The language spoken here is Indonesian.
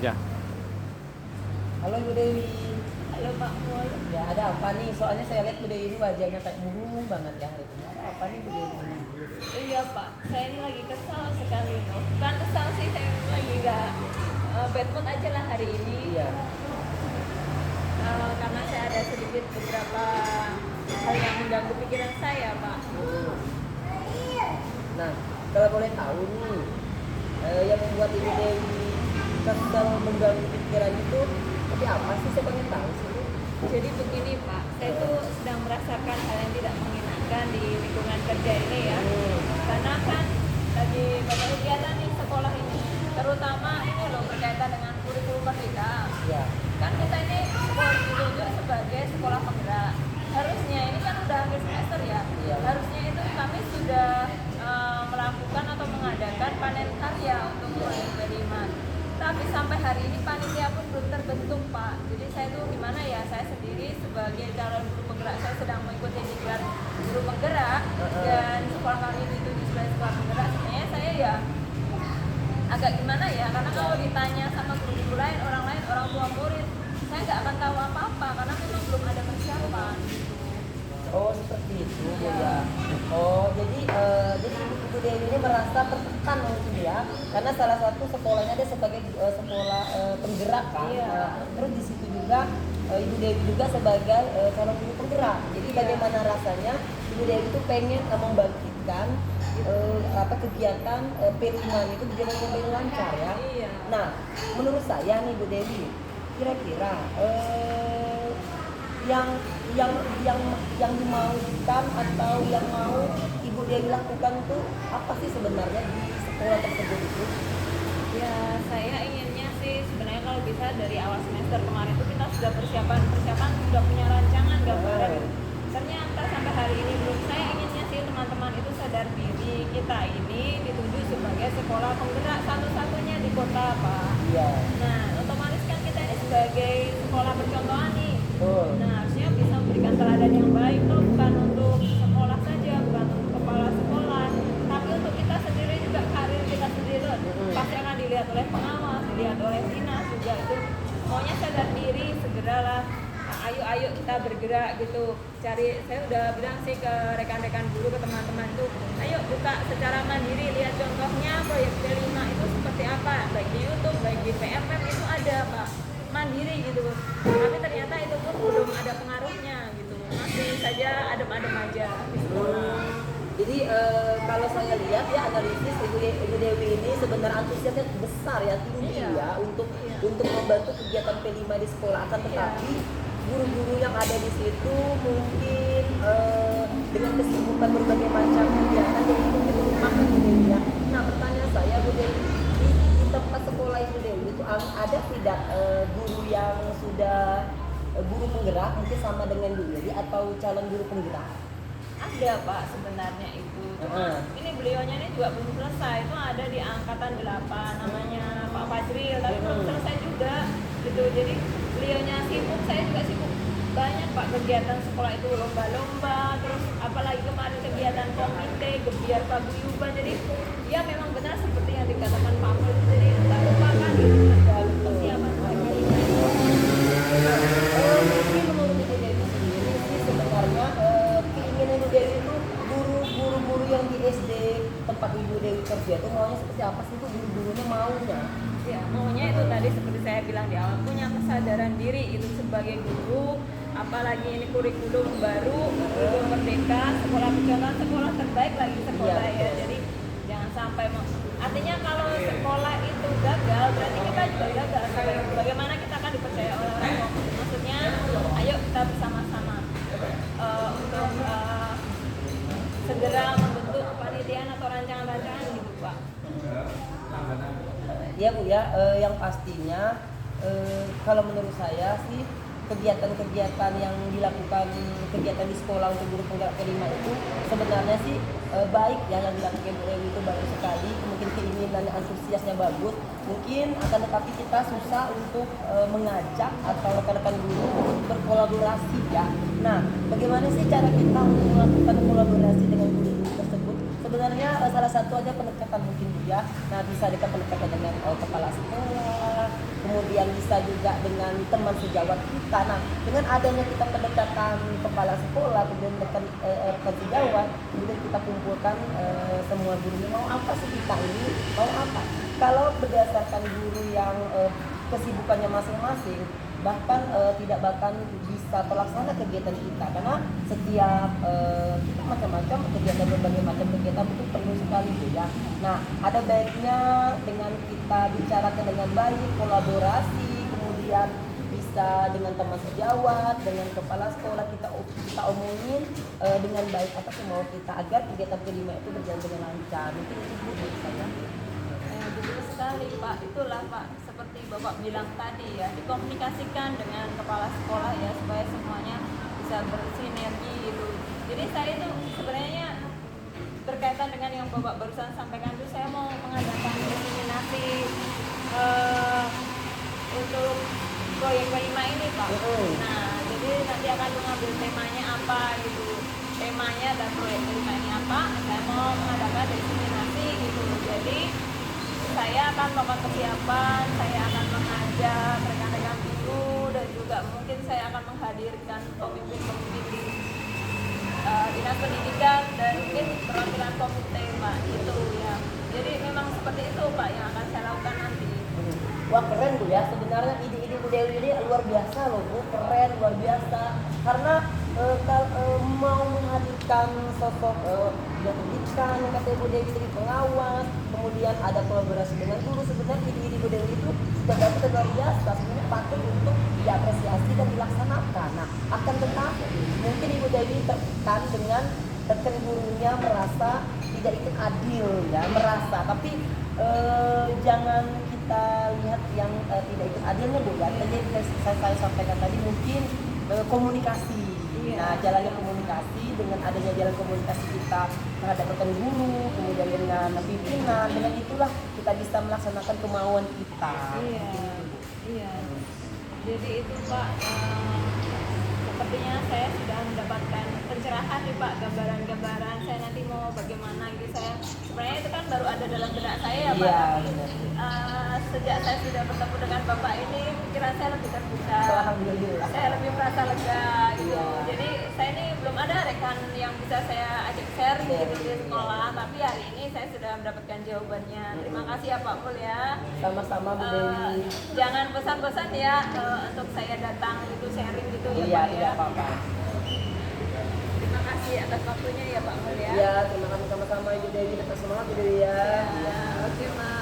Kak. Halo Bu Dewi. Halo Pak Mul. Ya ada apa nih? Soalnya saya lihat Bu Dewi ini wajahnya kayak murung banget ya hari ini. Ada apa nih Bu Dewi? Iya Pak, saya ini lagi kesal sekali loh. Bukan kesal sih, saya lagi gak bad mood aja lah hari ini. Iya. Karena saya ada sedikit beberapa hal yang mengganggu pikiran saya Pak. Nah, kalau boleh tahu nih, yang membuat Ibu Dewi kesal mengganggu pikiran itu seperti apa sih? Saya pengen tahu sih. Jadi begini Pak, saya tuh sedang merasakan hal yang tidak mengenakan di lingkungan kerja ini ya. Karena kan lagi banyak kegiatan nih sekolah ini, terutama ini loh berkaitan dengan kurikulum merdeka. Ya. Kan kita ini sekolah ditunjuk sebagai sekolah penggerak. Harusnya ini kan udah akhir semester ya. Iya. Harusnya itu kami sudah melakukan atau mengadakan panen karya untuk menerima. Tapi sampai hari ini panitia pun belum terbentuk Pak. Jadi saya tuh gimana ya, saya sendiri sebagai calon guru penggerak, saya sedang mengikuti diklat guru penggerak dan sekolah kami ditunjuk sebagai sekolah penggerak. Sebenarnya saya ya agak gimana ya, karena kalau ditanya sama guru-guru lain, orang tua murid, saya nggak akan tahu apa-apa karena memang belum ada persiapan. Oh seperti itu Bu ya. Oh jadi Ibu Dewi ini merasa tertekan mungkin ya, karena salah satu sekolahnya dia sebagai sekolah penggerak kan. Iya. Terus di situ juga Ibu Dewi juga sebagai calon guru penggerak. Jadi Iya. bagaimana rasanya Ibu Dewi itu pengen membangkitkan kegiatan P5 itu menjadi lebih lancar ya. Iya. Nah menurut saya nih Bu Dewi, kira-kira yang dimaukan atau yang mau Ibu Dewi lakukan itu apa sih sebenarnya di sekolah tersebut itu? Ya, saya inginnya sih sebenarnya kalau bisa dari awal semester kemarin itu kita sudah persiapan, sudah punya rancangan gambaran. Ternyata sampai hari ini belum. Saya inginnya sih teman-teman itu sadar diri, kita ini ditunjuk sebagai sekolah penggerak satu-satunya di kota Pak. Iya. Nah, otomatis kan kita ini sebagai sekolah percontohan nih. Betul. Nah, harusnya bisa memberikan teladan yang baik tuh, bukan untuk sekolah saja, bukan untuk kepala sekolah, tapi untuk kita sendiri juga, karir kita sendiri tuh pasti akan dilihat oleh pengawas, dilihat oleh dinas juga itu. Maunya sadar diri, segeralah ayo kita bergerak gitu. Saya udah bilang sih ke rekan-rekan guru, ke teman-teman itu, ayo buka secara mandiri, lihat contohnya proyek P5 itu seperti apa, baik di YouTube, baik di PMM itu ada Pak, mandiri gitu. Tapi ternyata itu pun belum ada pengaruhnya gitu, masih saja adem-adem aja di sekolah. Jadi kalau saya lihat ya analisis Ibu Dewi ini sebenarnya antusiasnya besar ya, tinggi Iya. ya untuk membantu kegiatan P5 di sekolah. Akan tetapi guru-guru yang ada di situ mungkin dengan kesibukan berbagai macam kegiatan jadi mungkin melupakan Bu Dewi ya. Nah pertanyaan saya Bu Dewi, di tempat sekolah Ibu Dewi itu ada tidak guru yang sudah guru penggerak mungkin sama dengan Bu Dewi atau calon guru penggerak? Ada Pak sebenarnya itu, cuma ini beliaunya ini juga belum selesai. Itu ada di angkatan 8 namanya Pak Fajril, tapi belum selesai juga gitu. Jadi beliaunya sibuk, saya juga sibuk. Banyak Pak kegiatan sekolah itu, lomba-lomba, terus apalagi kemarin kegiatan komite, gebiar paguyuban. Jadi ya memang benar seperti yang dikatakan Pak Mul, jadi tak lupakan gitu dalam persiapan mereka ini. Mungkin menurut Ibu Dewi sendiri sih sebenarnya keinginan Ibu Dewi itu guru-guru yang di SD tempat Ibu Dewi kerja itu maunya seperti apa sih Bu, guru-gurunya maunya? Ya, maunya itu tadi seperti saya bilang di awal, punya kesadaran diri itu sebagai guru, apalagi ini kurikulum baru, kurikulum merdeka, sekolah percontohan, sekolah terbaik lagi sekolah Iya, ya. betul. Jadi jangan sampai artinya kalau sekolah itu gagal, berarti kita juga gagal. Bagaimana kita akan dipercaya oleh orang tua? Maksudnya, ayo kita bersama-sama untuk segera membentuk kepanitiaan atau rancangan-rancangan gitu Pak. Ya Bu ya, yang pastinya kalau menurut saya sih kegiatan-kegiatan yang dilakukan kegiatan di sekolah untuk guru penggerak P5 itu sebenarnya sih baik ya, yang dilakukan Bu Dewi itu bagus sekali, mungkin keinginan antusiasnya bagus, mungkin akan tetapi kita susah untuk mengajak atau rekan-rekan guru untuk berkolaborasi ya. Nah bagaimana sih cara kita untuk melakukan kolaborasi dengan guru-guru tersebut? Sebenarnya salah satu aja pendekatan mungkin Bu ya. Nah bisa kita pendekatan dengan kepala sekolah, kemudian kemudian bisa juga dengan teman sejawat kita. Nah, dengan adanya kita pendekatan kepala sekolah, kemudian pendekatan sejawat, kemudian kita kumpulkan semua guru mau apa sih kita ini, mau apa. Kalau berdasarkan guru yang kesibukannya masing-masing, bahkan tidak bahkan bisa terlaksana kegiatan kita, karena setiap kita macam-macam kegiatan, berbagai macam kegiatan itu perlu sekali ya. Nah, ada baiknya dengan kita bicarakan dengan baik, kolaborasi, kemudian bisa dengan teman sejawat, dengan kepala sekolah kita omongin dengan baik apa sih mau kita agar kegiatan kelima itu berjalan dengan lancar. Mungkin itu Bu dari saya. Betul sekali Pak, itulah Pak, seperti Bapak bilang tadi ya, dikomunikasikan dengan kepala sekolah ya, supaya semuanya bisa bersinergi gitu. Jadi saya itu sebenarnya berkaitan dengan yang Bapak barusan sampaikan itu, saya mau mengadakan diseminasi untuk proyek kelima ini Pak. Nah, jadi nanti akan mengambil temanya apa gitu, temanya dan proyek kelima ini apa, saya mau mengadakan diseminasi gitu. Jadi saya akan melakukan persiapan, saya akan mengajak rekan-rekan guru, dan juga mungkin saya akan menghadirkan pemimpin-pemimpin dinas pendidikan dan mungkin perwakilan komite Pak, itu ya. Jadi memang seperti itu Pak yang akan saya lakukan nanti. Wah, keren Bu ya, sebenarnya ide-ide Bu Dewi ini luar biasa loh Bu, keren, luar biasa. Karena mau menghadirkan sosok pendidikan yang kata Bu Dewi dari pengawas, kemudian ada kolaborasi dengan guru, sebenarnya ide-ide Bu Dewi itu sudah bagus dan luar biasa, sebenarnya patut untuk diapresiasi dan dilaksanakan. Nah, akan tetapi mungkin Ibu Dewi tertekan dengan rekan gurunya merasa tidak ikut adil ya, merasa, tapi jangan kita lihat yang tidak ikut adilnya Bu ya. Tadi saya sampaikan tadi mungkin komunikasi. Nah, jalannya komunikasi, dengan adanya jalan komunikasi kita terhadap rekan guru, kemudian dengan pimpinan, dengan itulah kita bisa melaksanakan kemauan kita. Iya. Jadi itu Pak, sepertinya saya sudah mendapatkan pencerahan nih Pak, gambaran-gambaran saya nanti mau bagaimana gitu. Saya sebenarnya itu kan baru ada dalam benak saya ya Pak. Sejak saya sudah bertemu dengan Bapak ini, pikiran saya lebih terbuka. Alhamdulillah. Saya lebih merasa lega gitu. Jadi saya ini belum ada rekan yang bisa saya ajak sharing gitu di sekolah, tapi hari ini saya sudah mendapatkan jawabannya. Terima kasih ya Pak Mul ya. Sama-sama Bu Dewi. Jangan bosan-bosan ya untuk saya datang gitu sharing gitu ya Iya, Pak ya. tidak apa-apa. Terima kasih atas waktunya ya Pak Mul ya. Iya, terima kasih sama-sama Ibu Dewi, tetap semangat Bu Dewi ya. Oke Mas.